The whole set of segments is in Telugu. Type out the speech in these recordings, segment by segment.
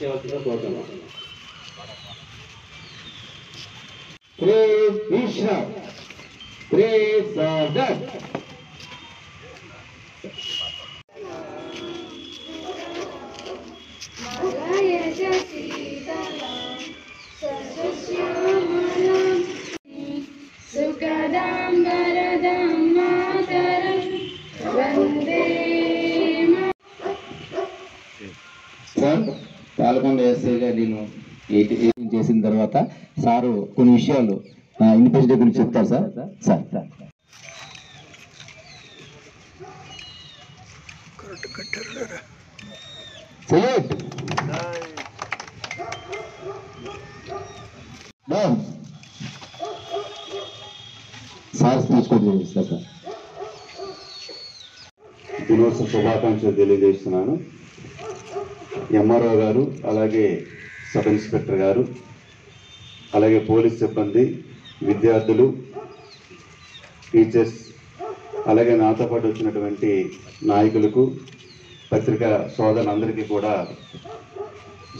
చేయవలసిందిగా కోరుతున్నాను. పాలకొండ ఎస్ఐగా నేను 8 చేసిన తర్వాత సారు కొన్ని విషయాలు ఇండిపెండెంట్ గురించి చెప్తారు సార్. సార్ సార్ స్పీచ్ కూడా చేస్తారు సార్. దినోత్సవ శుభాకాంక్షలు తెలియజేస్తున్నాను. ఎంఆర్ఓ గారు, అలాగే సబ్ ఇన్స్పెక్టర్ గారు, అలాగే పోలీస్ సిబ్బంది, విద్యార్థులు, టీచర్స్, అలాగే నాతో పాటు వచ్చినటువంటి నాయకులకు, పత్రికా సోదరులందరికీ కూడా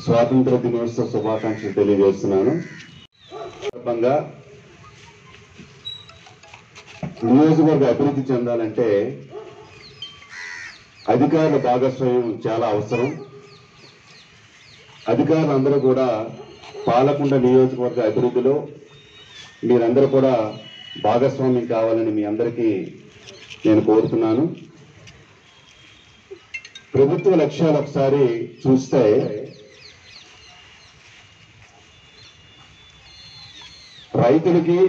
స్వాతంత్ర దినోత్సవ శుభాకాంక్షలు తెలియజేస్తున్నాను. సందర్భంగా నియోజకవర్గ అభివృద్ధి చెందాలంటే అధికారుల భాగస్వామ్యం చాలా అవసరం. అధికారులందరూ కూడా పాలకొండ నియోజకవర్గ అభివృద్ధిలో మీరందరూ కూడా భాగస్వామ్యం కావాలని మీ అందరికీ నేను కోరుతున్నాను. ప్రభుత్వ లక్ష్యాలు ఒకసారి చూస్తే రైతులకి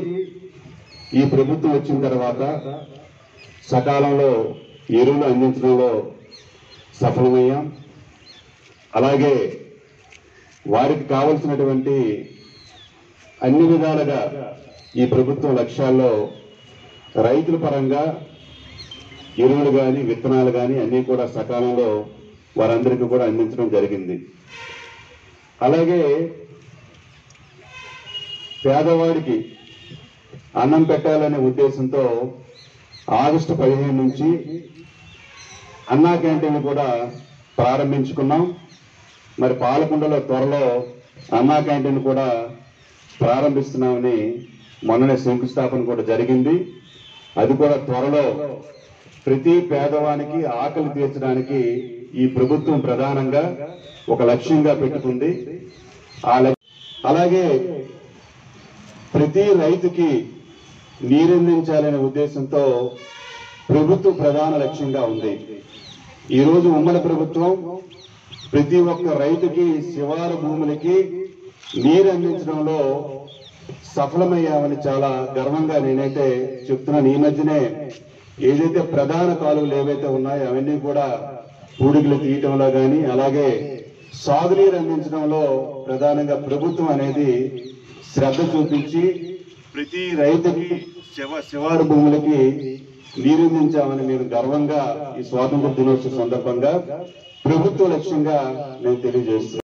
ఈ ప్రభుత్వం వచ్చిన తర్వాత సకాలంలో ఎరువులు అందించడంలో సఫలమయ్యాం. అలాగే వారికి కావలసినటువంటి అన్ని విధాలుగా ఈ ప్రభుత్వం లక్ష్యాల్లో రైతుల పరంగా ఎరువులు కానీ విత్తనాలు కానీ అన్నీ కూడా సకాలంలో వారందరికీ కూడా అందించడం జరిగింది. అలాగే పేదవాడికి అన్నం పెట్టాలనే ఉద్దేశంతో ఆగస్టు 15 నుంచి అన్నా క్యాంటీన్ కూడా ప్రారంభించుకున్నాం. మరి పాలకొండలో త్వరలో అన్నా క్యాంటీన్ కూడా ప్రారంభిస్తున్నామని మొన్ననే శంకుస్థాపన కూడా జరిగింది. అది కూడా త్వరలో ప్రతి పేదవానికి ఆకలి తీర్చడానికి ఈ ప్రభుత్వం ప్రధానంగా ఒక లక్ష్యంగా పెట్టుకుంది. అలాగే ప్రతి రైతుకి నీరందించాలనే ఉద్దేశంతో ప్రభుత్వ ప్రధాన లక్ష్యంగా ఉంది. ఈరోజు ఉమ్మడి ప్రభుత్వం ప్రతి ఒక్క రైతుకి శివారు భూములకి నీరు అందించడంలో సఫలమయ్యామని చాలా గర్వంగా నేనైతే చెప్తున్నాను. ఈ మధ్యనే ఏదైతే ప్రధాన కాలువలు ఏవైతే ఉన్నాయో అవన్నీ కూడా పూడికలు తీయటంలో కానీ, అలాగే సాగునీరు అందించడంలో ప్రధానంగా ప్రభుత్వం అనేది శ్రద్ధ చూపించి ప్రతి రైతుకి శివారు భూములకి నీరందించామని నేను గర్వంగా ఈ స్వాతంత్ర దినోత్సవ సందర్భంగా ప్రభుత్వ లక్ష్యంగా నేను తెలియజేస్తున్నాను.